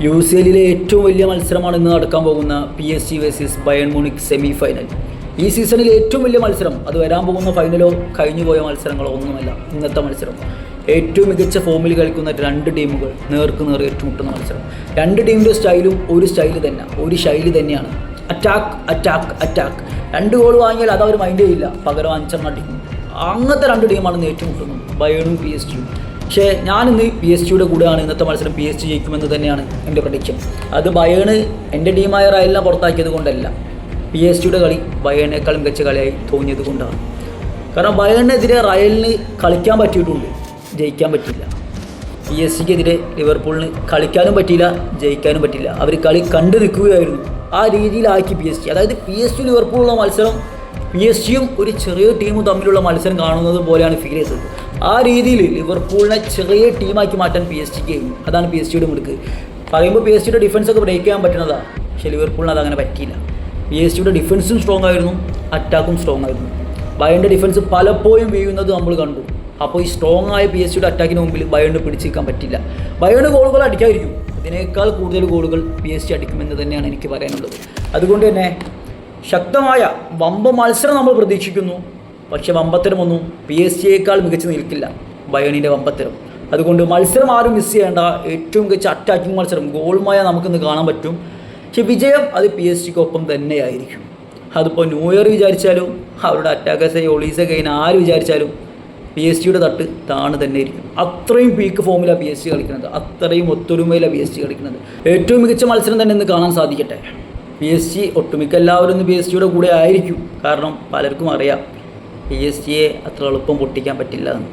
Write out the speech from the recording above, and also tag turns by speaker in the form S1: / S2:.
S1: UCLയിലെ ഏറ്റവും വലിയ മത്സരമാണ് ഇന്ന് നടക്കാൻ പോകുന്ന PSG versus Bayern Munich semi final. ഈ സീസണിലെ ഏറ്റവും വലിയ മത്സരം, അത് വരാൻ പോകുന്ന ഫൈനലോ കഴിഞ്ഞുപോയ മത്സരങ്ങളോ ഒന്നുമല്ല. ഇന്നത്തെ മത്സരം ഏറ്റവും മികച്ച ഫോമിൽ കളിക്കുന്ന രണ്ട് ടീമുകൾ നേർക്ക് നേർ ഏറ്റുമുട്ടുന്ന മത്സരം. രണ്ട് ടീമിൻ്റെ സ്റ്റൈലും ഒരു ശൈലി തന്നെയാണ്. Attack attack attack. 2 ഗോൾ വാങ്ങിയാൽ അത് അവർ മൈൻഡ് ചെയ്യില്ല, പകരം 5 ടീം. അങ്ങനത്തെ രണ്ട് ടീമാണ് ഇന്ന് ഏറ്റുമുട്ടുന്നത്, ബയേണും PSG-യും. പക്ഷേ ഞാനിന്ന് PSG-യുടെ കൂടെയാണ്. ഇന്നത്തെ മത്സരം PSG ജയിക്കുമെന്ന് തന്നെയാണ് എൻ്റെ പ്രഡിക്ഷൻ. അത് ബയേൺ എൻ്റെ ടീമായ റയലിനെ പുറത്താക്കിയത് കൊണ്ടല്ല, PSG-യുടെ കളി ബയേണിനേക്കാളും മികച്ച കളിയായി തോന്നിയത് കൊണ്ടാണ്. കാരണം ബയേണിനെതിരെ റയലിന് കളിക്കാൻ പറ്റിയിട്ടുണ്ട്, ജയിക്കാൻ പറ്റില്ല. PSG-ക്കെതിരെ ലിവർപൂളിന് കളിക്കാനും പറ്റിയില്ല, ജയിക്കാനും പറ്റില്ല. അവർ കളി കണ്ടു നിൽക്കുകയായിരുന്നു. ആ രീതിയിലാക്കി PSG. അതായത് PSG ലിവർപൂളുള്ള മത്സരം PSG-യും ഒരു ചെറിയ ടീമും തമ്മിലുള്ള മത്സരം കാണുന്നത് പോലെയാണ് ഫീൽ ചെയ്തത്. ആ രീതിയിൽ ലിവർപൂളിനെ ചെറിയ ടീമാക്കി മാറ്റാൻ PSG-ക്ക് കഴിഞ്ഞു. അതാണ് PSG-യുടെ മിടുക്ക്. പറയുമ്പോൾ PSG-യുടെ ഡിഫൻസൊക്കെ ബ്രേക്ക് ചെയ്യാൻ പറ്റുന്നതാണ്, പക്ഷേ ലിവർപൂളിന് അതങ്ങനെ പറ്റിയില്ല. PSG-യുടെ ഡിഫൻസും സ്ട്രോങ് ആയിരുന്നു, അറ്റാക്കും സ്ട്രോങ് ആയിരുന്നു. ബയേണിൻ്റെ ഡിഫൻസ് പലപ്പോഴും വീഴുന്നത് നമ്മൾ കണ്ടു. അപ്പോൾ ഈ സ്ട്രോങ് ആയ PSG-യുടെ അറ്റാക്കിന് മുമ്പിൽ ബയേണിന് പിടിച്ച് നിൽക്കാൻ പറ്റില്ല. ബയേൺ ഗോളുകൾ അടിക്കാതിരിക്കും, അതിനേക്കാൾ കൂടുതൽ ഗോളുകൾ PSG അടിക്കുമെന്ന് തന്നെയാണ് എനിക്ക് പറയാനുള്ളത്. അതുകൊണ്ട് തന്നെ ശക്തമായ വമ്പ മത്സരം നമ്മൾ പ്രതീക്ഷിക്കുന്നു. പക്ഷേ വമ്പത്തരമൊന്നും PSG-യേക്കാൾ മികച്ച് നിൽക്കില്ല ബയേണിൻ്റെ വമ്പത്തരം. അതുകൊണ്ട് മത്സരം ആരും മിസ് ചെയ്യേണ്ട. ഏറ്റവും മികച്ച അറ്റാക്കിംഗ് മത്സരം, ഗോളുമായ നമുക്കിന്ന് കാണാൻ പറ്റും. പക്ഷേ വിജയം അത് PSG-ക്കൊപ്പം തന്നെയായിരിക്കും. അതിപ്പോൾ ന്യൂ ഇയർ വിചാരിച്ചാലും അവരുടെ അറ്റാക്കേഴ്സ് ഒളീസൊക്കെ കഴിഞ്ഞാൽ ആര് വിചാരിച്ചാലും PSG-യുടെ തട്ട് താണ് തന്നെ ആയിരിക്കും. അത്രയും പീക്ക് ഫോമിലാണ് PSG കളിക്കുന്നത്, അത്രയും ഒത്തൊരുമയിലാണ് PSG കളിക്കുന്നത്. ഏറ്റവും മികച്ച മത്സരം തന്നെ ഇന്ന് കാണാൻ സാധിക്കട്ടെ. PSG ഒട്ടുമിക്ക എല്ലാവരും ഇന്ന് PSG-യുടെ കൂടെ ആയിരിക്കും. കാരണം പലർക്കും അറിയാം PSG-യെ അത്ര എളുപ്പം പൊട്ടിക്കാൻ പറ്റില്ല എന്ന്.